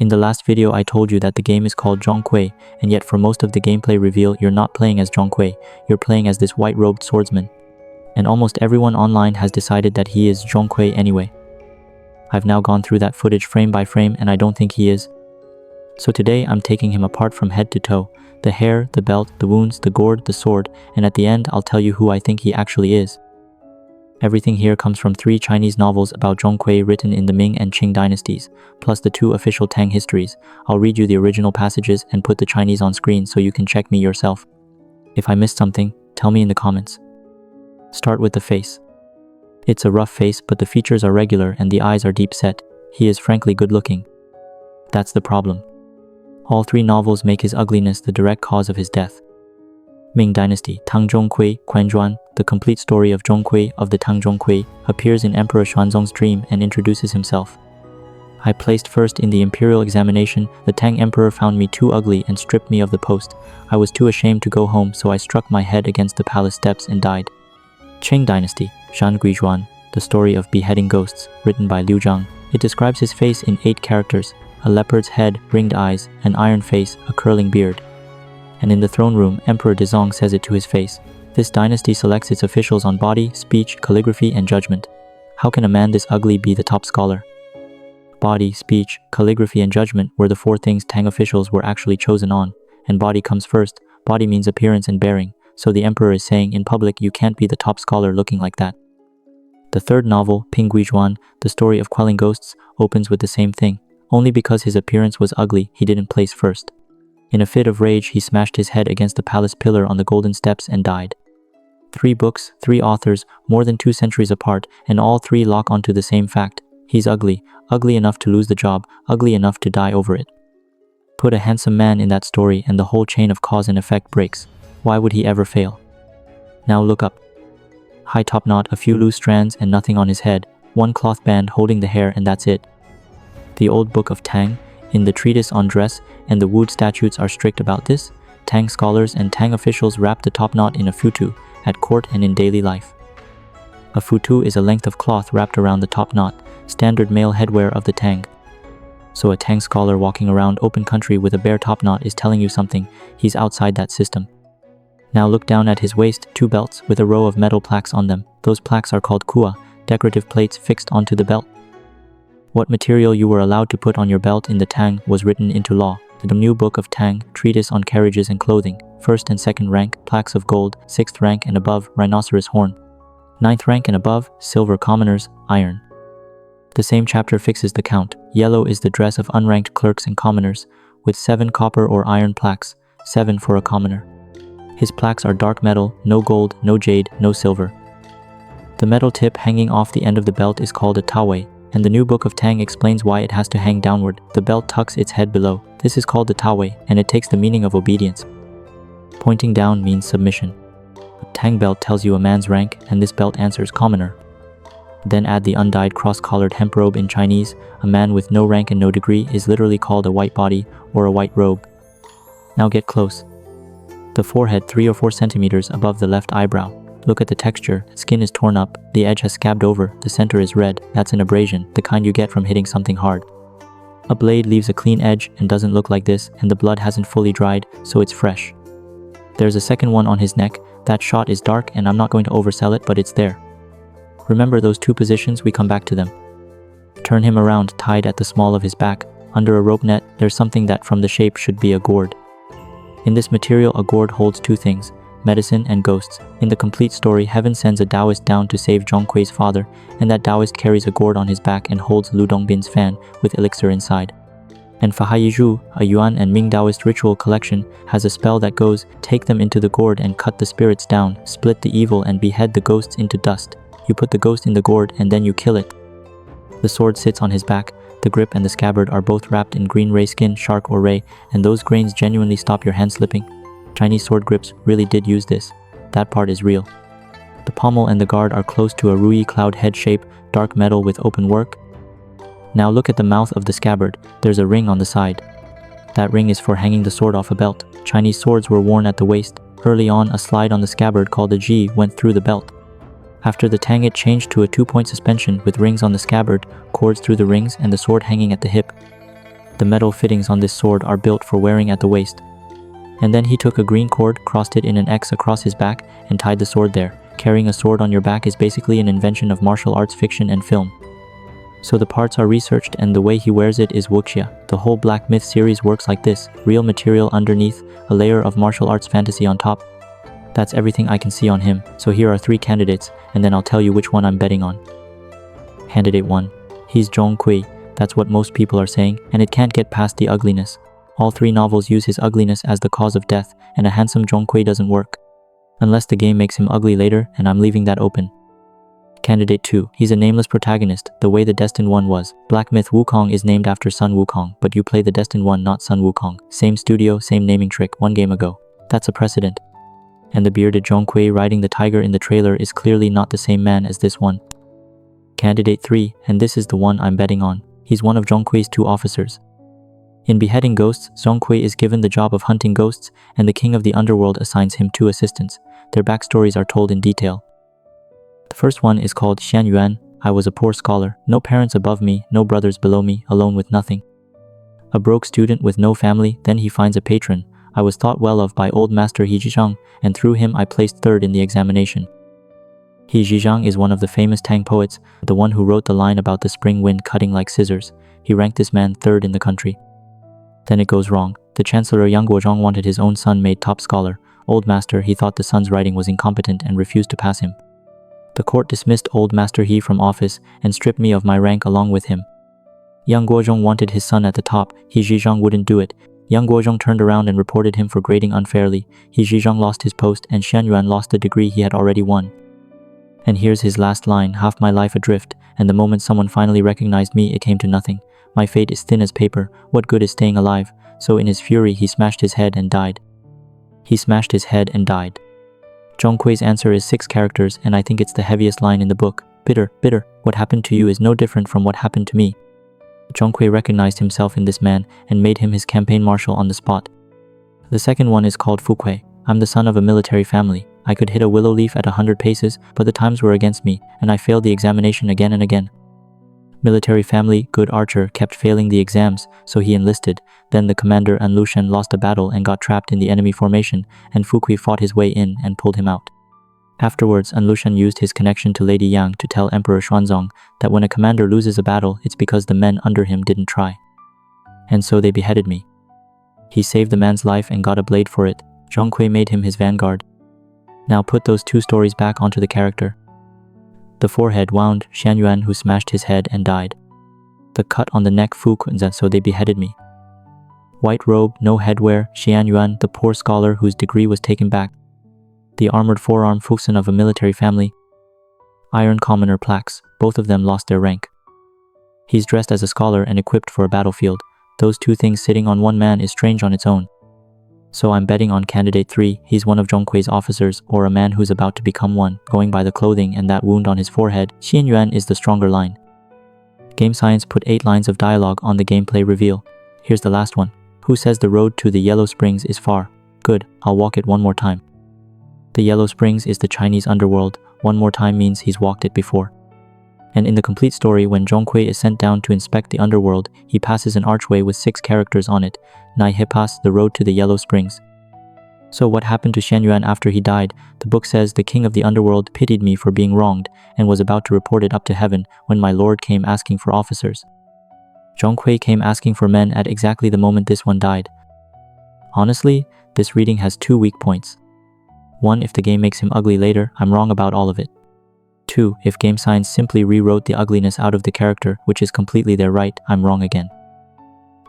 In the last video I told you that the game is called Zhong Kui, and yet for most of the gameplay reveal you're not playing as Zhong Kui, you're playing as this white-robed swordsman. And almost everyone online has decided that he is Zhong Kui anyway. I've now gone through that footage frame by frame and I don't think he is. So today I'm taking him apart from head to toe, the hair, the belt, the wounds, the gourd, the sword, and at the end I'll tell you who I think he actually is. Everything here comes from 3 Chinese novels about Zhong Kui written in the Ming and Qing dynasties, plus the 2 official Tang histories. I'll read you the original passages and put the Chinese on screen so you can check me yourself. If I missed something, tell me in the comments. Start with the face. It's a rough face, but the features are regular and the eyes are deep set. He is frankly good looking. That's the problem. All 3 novels make his ugliness the direct cause of his death. Ming Dynasty, Tang Kui, Quan Zhuan, the complete story of Zhong Kui of the Tang Kui, appears in Emperor Xuanzong's dream and introduces himself. I placed first in the imperial examination. The Tang Emperor found me too ugly and stripped me of the post. I was too ashamed to go home, so I struck my head against the palace steps and died. Qing Dynasty, Xian Yuan, the story of beheading ghosts, written by Zhang. It describes his face in 8 characters: a leopard's head, ringed eyes, an iron face, a curling beard. And in the throne room, Emperor Zhang says it to his face. This dynasty selects its officials on body, speech, calligraphy, and judgment. How can a man this ugly be the top scholar? Body, speech, calligraphy, and judgment were the 4 things Tang officials were actually chosen on, and body comes first. Body means appearance and bearing, so the emperor is saying in public you can't be the top scholar looking like that. The 3rd novel, Ping Juan, the story of quelling ghosts, opens with the same thing. Only because his appearance was ugly, he didn't place first. In a fit of rage, he smashed his head against the palace pillar on the golden steps and died. 3 books, 3 authors, more than 2 centuries apart, and all 3 lock onto the same fact. He's ugly, ugly enough to lose the job, ugly enough to die over it. Put a handsome man in that story and the whole chain of cause and effect breaks. Why would he ever fail? Now look up. High top knot, a few loose strands and nothing on his head, 1 cloth band holding the hair, and that's it. The old Book of Tang, in the treatise on dress, and the Wood statutes are strict about this. Tang scholars and Tang officials wrap the top knot in a futu, at court and in daily life. A futu is a length of cloth wrapped around the top knot, standard male headwear of the Tang. So a Tang scholar walking around open country with a bare top knot is telling you something. He's outside that system. Now look down at his waist, 2 belts with a row of metal plaques on them. Those plaques are called kua, decorative plates fixed onto the belt. What material you were allowed to put on your belt in the Tang was written into law. The new Book of Tang, treatise on carriages and clothing, 1st and 2nd rank, plaques of gold, 6th rank and above, rhinoceros horn. 9th rank and above, silver commoners, iron. The same chapter fixes the count. Yellow is the dress of unranked clerks and commoners, with 7 copper or iron plaques, 7 for a commoner. His plaques are dark metal, no gold, no jade, no silver. The metal tip hanging off the end of the belt is called a tawei, and the new Book of Tang explains why it has to hang downward. The belt tucks its head below. This is called the tawei, and it takes the meaning of obedience. Pointing down means submission. A Tang belt tells you a man's rank, and this belt answers commoner. Then add the undyed cross-collared hemp robe in Chinese. A man with no rank and no degree is literally called a white body or a white robe. Now get close. The forehead 3 or 4 centimeters above the left eyebrow. Look at the texture. Skin is torn up, the edge has scabbed over, the center is red. That's an abrasion, the kind you get from hitting something hard. A blade leaves a clean edge and doesn't look like this, and the blood hasn't fully dried, so it's fresh. There's a second one on his neck. That shot is dark and I'm not going to oversell it, but it's there. Remember those 2 positions? We come back to them. Turn him around, tied at the small of his back. Under a rope net, there's something that from the shape should be a gourd. In this material, a gourd holds 2 things: medicine and ghosts. In the complete story, heaven sends a Taoist down to save Zhong Kui's father, and that Taoist carries a gourd on his back and holds Lu Dongbin's fan with elixir inside. And Fahai a Yuan and Ming Taoist ritual collection, has a spell that goes, take them into the gourd and cut the spirits down, split the evil and behead the ghosts into dust. You put the ghost in the gourd and then you kill it. The sword sits on his back. The grip and the scabbard are both wrapped in green ray skin, shark or ray, and those grains genuinely stop your hand slipping. Chinese sword grips really did use this. That part is real. The pommel and the guard are close to a Rui cloud head shape, dark metal with open work. Now look at the mouth of the scabbard. There's a ring on the side. That ring is for hanging the sword off a belt. Chinese swords were worn at the waist. Early on, a slide on the scabbard called a ji went through the belt. After the Tang, it changed to a 2-point suspension with rings on the scabbard, cords through the rings, and the sword hanging at the hip. The metal fittings on this sword are built for wearing at the waist. And then he took a green cord, crossed it in an X across his back, and tied the sword there. Carrying a sword on your back is basically an invention of martial arts fiction and film. So the parts are researched and the way he wears it is wuxia. The whole Black Myth series works like this. Real material underneath, a layer of martial arts fantasy on top. That's everything I can see on him. So here are 3 candidates, and then I'll tell you which one I'm betting on. Candidate 1. He's Zhong Kui. That's what most people are saying, and it can't get past the ugliness. All 3 novels use his ugliness as the cause of death, and a handsome Zhong Kui doesn't work. Unless the game makes him ugly later, and I'm leaving that open. Candidate 2. He's a nameless protagonist, the way the Destined One was. Black Myth Wukong is named after Sun Wukong, but you play the Destined One, not Sun Wukong. Same studio, same naming trick, 1 game ago. That's a precedent. And the bearded Zhong Kui riding the tiger in the trailer is clearly not the same man as this one. Candidate 3, and this is the one I'm betting on. He's one of Zhong Kui's 2 officers. In beheading ghosts, Zhong Kui is given the job of hunting ghosts, and the king of the underworld assigns him 2 assistants. Their backstories are told in detail. The first one is called Xian Yuan. I was a poor scholar, no parents above me, no brothers below me, alone with nothing. A broke student with no family, then he finds a patron. I was thought well of by old master He Zhang, and through him I placed 3rd in the examination. He Zhang is one of the famous Tang poets, the one who wrote the line about the spring wind cutting like scissors. He ranked this man 3rd in the country. Then it goes wrong. The chancellor Yang Guozhong wanted his own son made top scholar. Old master He thought the son's writing was incompetent and refused to pass him. The court dismissed old master He from office and stripped me of my rank along with him. Yang Guozhong wanted his son at the top. He Zhang wouldn't do it. Yang Guozhong turned around and reported him for grading unfairly. He Zhang lost his post and Xian Yuan lost the degree he had already won. And here's his last line, half my life adrift, and the moment someone finally recognized me, it came to nothing. My fate is thin as paper, what good is staying alive? So in his fury he smashed his head and died. He smashed his head and died. Zhong Kui's answer is 6 characters, and I think it's the heaviest line in the book. Bitter, bitter, what happened to you is no different from what happened to me. Zhong Kui recognized himself in this man and made him his campaign marshal on the spot. The second one is called Fu Kui. I'm the son of a military family. I could hit a willow leaf at 100 paces, but the times were against me, and I failed the examination again and again. Military family, good archer, kept failing the exams, so he enlisted. Then the commander An Lushan lost a battle and got trapped in the enemy formation, and Fu Kui fought his way in and pulled him out. Afterwards, An Lushan used his connection to Lady Yang to tell Emperor Xuanzong that when a commander loses a battle, it's because the men under him didn't try. And so they beheaded me. He saved the man's life and got a blade for it. Zhong Kui made him his vanguard. Now put those 2 stories back onto the character. The forehead wound, Xian Yuan who smashed his head and died. The cut on the neck, Fu Kui, so they beheaded me. White robe, no headwear, Xian Yuan, the poor scholar whose degree was taken back. The armored forearm, Fuxin of a military family. Iron commoner plaques, both of them lost their rank. He's dressed as a scholar and equipped for a battlefield. Those 2 things sitting on one man is strange on its own. So I'm betting on candidate 3, he's one of Zhong Kui's officers, or a man who's about to become one, going by the clothing and that wound on his forehead. Xian Yuan is the stronger line. Game Science put 8 lines of dialogue on the gameplay reveal. Here's the last one. Who says the road to the Yellow Springs is far? Good, I'll walk it one more time. The Yellow Springs is the Chinese underworld. One more time means he's walked it before. And in the complete story, when Zhong Kui is sent down to inspect the underworld, he passes an archway with 6 characters on it. Nai Hipas, the road to the Yellow Springs. So what happened to Xian Yuan after he died? The book says the king of the underworld pitied me for being wronged and was about to report it up to heaven when my lord came asking for officers. Zhong Kui came asking for men at exactly the moment this one died. Honestly, this reading has 2 weak points. 1, if the game makes him ugly later, I'm wrong about all of it. 2, if Game Science simply rewrote the ugliness out of the character, which is completely their right, I'm wrong again.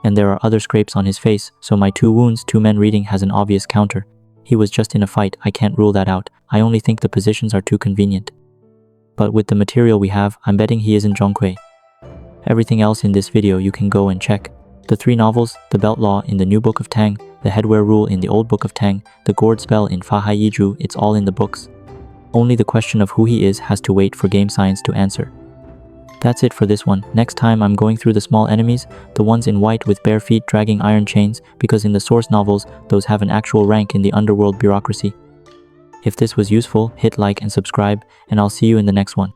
And there are other scrapes on his face, so my 2 wounds, 2 men reading has an obvious counter. He was just in a fight, I can't rule that out. I only think the positions are too convenient. But with the material we have, I'm betting he isn't Zhong Kui. Everything else in this video you can go and check. The 3 novels, the belt law in the new Book of Tang, the headwear rule in the old Book of Tang, the gourd spell in Fa Hai Yizhu, it's all in the books. Only the question of who he is has to wait for Game Science to answer. That's it for this one. Next time I'm going through the small enemies, the ones in white with bare feet dragging iron chains, because in the source novels, those have an actual rank in the underworld bureaucracy. If this was useful, hit like and subscribe, and I'll see you in the next one.